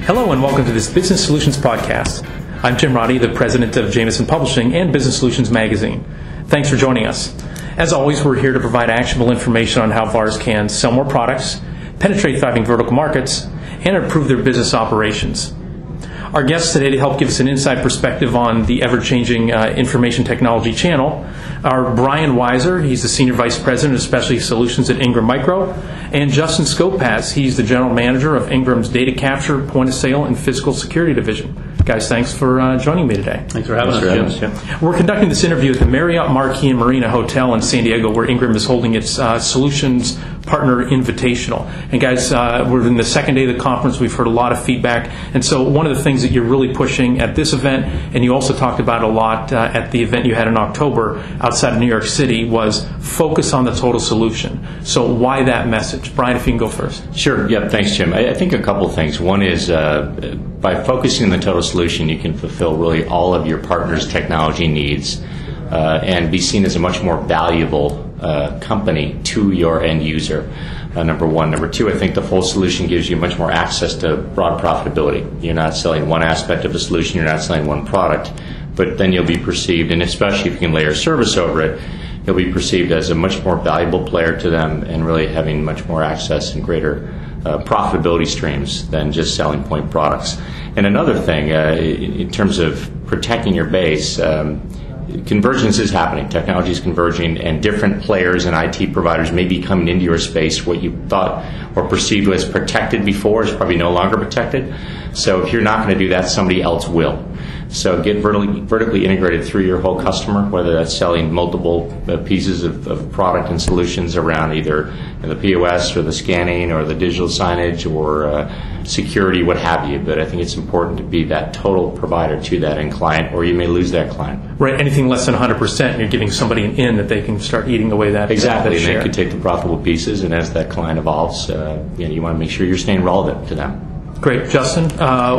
Hello and welcome to this Business Solutions podcast. I'm Jim Roddy, the president of Jameson Publishing and Business Solutions Magazine. Thanks for joining us. As always, we're here to provide actionable information on how VARs can sell more products, penetrate thriving vertical markets, and improve their business operations. Our guests today to help give us an inside perspective on the ever-changing information technology channel are Brian Weiser. He's the Senior Vice President of Specialty Solutions at Ingram Micro, and Justin Scopaz. He's the General Manager of Ingram's Data Capture, Point of Sale, and Physical Security Division. Guys, thanks for joining me today. Thanks for having us, Jim. We're conducting this interview at the Marriott Marquis and Marina Hotel in San Diego, where Ingram is holding its Solutions Partner Invitational. And guys, we're in the second day of the conference. We've heard a lot of feedback. And so one of the things that you're really pushing at this event, and you also talked about a lot at the event you had in October outside of New York City, was focus on the total solution. So why that message? Brian, if you can go first. Sure. Yeah, thanks, Jim. I think a couple of things. One is by focusing on the total solution, you can fulfill really all of your partner's technology needs and be seen as a much more valuable company to your end user, number one. Number two, I think the full solution gives you much more access to broad profitability. You're not selling one aspect of the solution, you're not selling one product, but then you'll be perceived, and especially if you can layer service over it, you'll be perceived as a much more valuable player to them and really having much more access and greater profitability streams than just selling point products. And another thing, in terms of protecting your base, convergence is happening. Technology is converging, and different players and IT providers may be coming into your space. What you thought or perceived was protected before is probably no longer protected. So if you're not going to do that, somebody else will. So get vertically integrated through your whole customer, whether that's selling multiple pieces of product and solutions around either the POS or the scanning or the digital signage or security, what have you. But I think it's important to be that total provider to that end client, or you may lose that client. Right. Anything less than 100%, you're giving somebody an in that they can start eating away that exactly. That share. And they can take the profitable pieces, and as that client evolves, you want to make sure you're staying relevant to them. Great. Justin,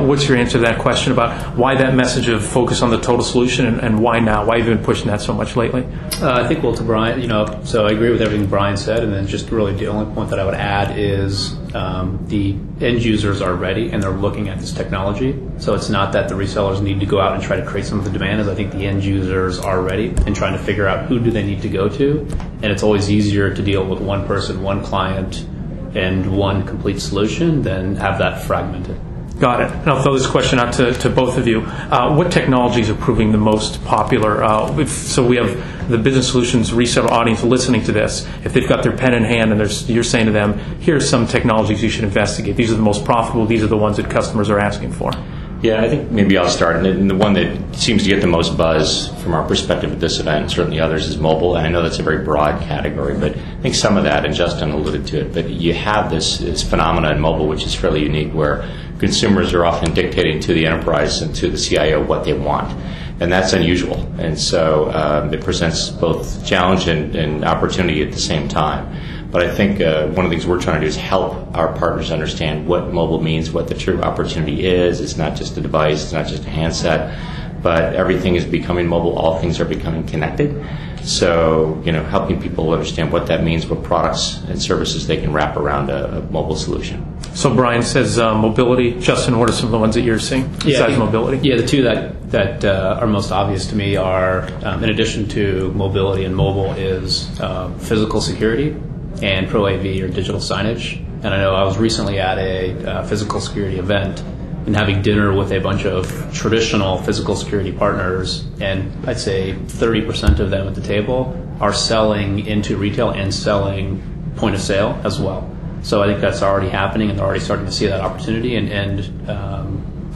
what's your answer to that question about why that message of focus on the total solution and why now? Why have you been pushing that so much lately? I think, well, to Brian, so I agree with everything Brian said, and then just really the only point that I would add is the end users are ready and they're looking at this technology. So it's not that the resellers need to go out and try to create some of the demand, as I think the end users are ready and trying to figure out who do they need to go to. And it's always easier to deal with one person, one client, and one complete solution than have that fragmented. Got it. And I'll throw this question out to both of you. What technologies are proving the most popular? So we have the Business Solutions reseller audience listening to this. If they've got their pen in hand and you're saying to them, here's some technologies you should investigate. These are the most profitable. These are the ones that customers are asking for. Yeah, I think maybe I'll start. And the one that seems to get the most buzz from our perspective at this event, and certainly others, is mobile. And I know that's a very broad category, but I think some of that, and Justin alluded to it, but you have this phenomena in mobile, which is fairly unique, where consumers are often dictating to the enterprise and to the CIO what they want. And that's unusual. And so it presents both challenge and opportunity at the same time. But I think one of the things we're trying to do is help our partners understand what mobile means, what the true opportunity is. It's not just a device, it's not just a handset, but everything is becoming mobile. All things are becoming connected. So, helping people understand what that means, what products and services they can wrap around a mobile solution. So Brian says mobility. Justin, what are some of the ones that you're seeing besides mobility? Yeah, the two that are most obvious to me are, in addition to mobility and mobile, is physical security and Pro AV or digital signage. And I know I was recently at a physical security event and having dinner with a bunch of traditional physical security partners, and I'd say 30% of them at the table are selling into retail and selling point of sale as well. So I think that's already happening, and they're already starting to see that opportunity and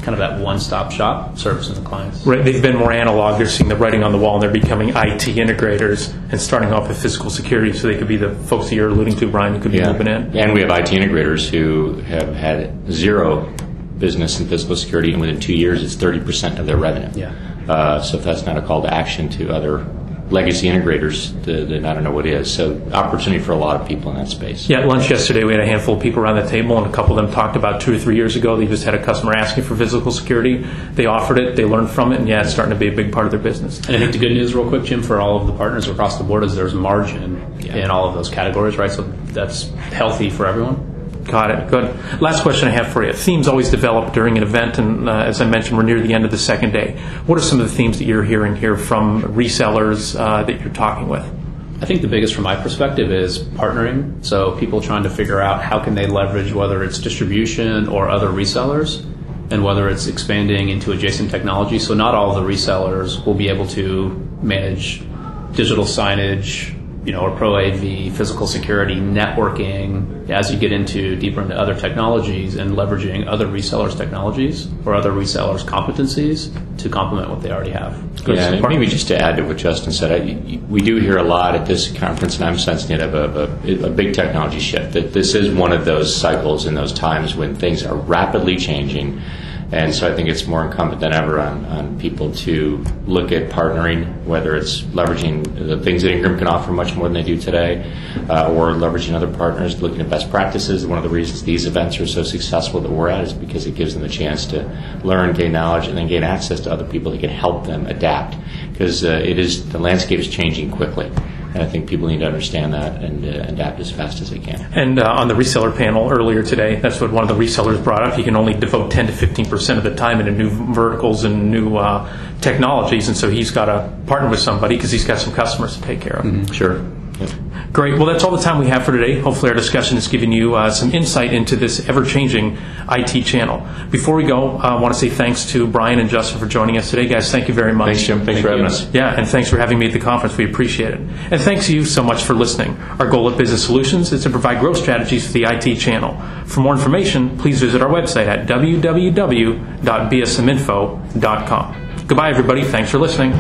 kind of that one-stop shop servicing the clients. Right, they've been more analog. They're seeing the writing on the wall, and they're becoming IT integrators and starting off with physical security, so they could be the folks that you're alluding to, Brian, who could be moving in. And we have IT integrators who have had zero business in physical security, and within 2 years, it's 30% of their revenue. Yeah. So if that's not a call to action to other legacy integrators, then I don't know what is. So opportunity for a lot of people in that space. Yeah, at lunch yesterday we had a handful of people around the table, and a couple of them talked about 2 or 3 years ago they just had a customer asking for physical security. They offered it, they learned from it, and it's starting to be a big part of their business. And I think the good news, real quick, Jim, for all of the partners across the board is there's margin in all of those categories, right? So that's healthy for everyone. Got it. Good. Last question I have for you. Themes always develop during an event, and as I mentioned, we're near the end of the second day. What are some of the themes that you're hearing here from resellers that you're talking with? I think the biggest from my perspective is partnering. So people trying to figure out how can they leverage whether it's distribution or other resellers, and whether it's expanding into adjacent technology. So not all of the resellers will be able to manage digital signage, or Pro AV, physical security, networking, as you get deeper into other technologies and leveraging other resellers' technologies or other resellers' competencies to complement what they already have. Yeah, and maybe just to add to what Justin said, we do hear a lot at this conference, and I'm sensing it, of a big technology shift. That this is one of those cycles and those times when things are rapidly changing. And so I think it's more incumbent than ever on people to look at partnering, whether it's leveraging the things that Ingram can offer much more than they do today, or leveraging other partners, looking at best practices. One of the reasons these events are so successful that we're at is because it gives them a chance to learn, gain knowledge, and then gain access to other people that can help them adapt. Because the landscape is changing quickly. And I think people need to understand that and adapt as fast as they can. And on the reseller panel earlier today, that's what one of the resellers brought up. You can only devote 10 to 15% of the time into new verticals and new technologies. And so he's got to partner with somebody because he's got some customers to take care of. Mm-hmm. Sure. Yep. Great. Well, that's all the time we have for today. Hopefully our discussion has given you some insight into this ever-changing IT channel. Before we go, I want to say thanks to Brian and Justin for joining us today. Guys, thank you very much. Thanks, Jim. Thanks for having us. Yeah, and thanks for having me at the conference. We appreciate it. And thanks to you so much for listening. Our goal at Business Solutions is to provide growth strategies for the IT channel. For more information, please visit our website at www.bsminfo.com. Goodbye, everybody. Thanks for listening.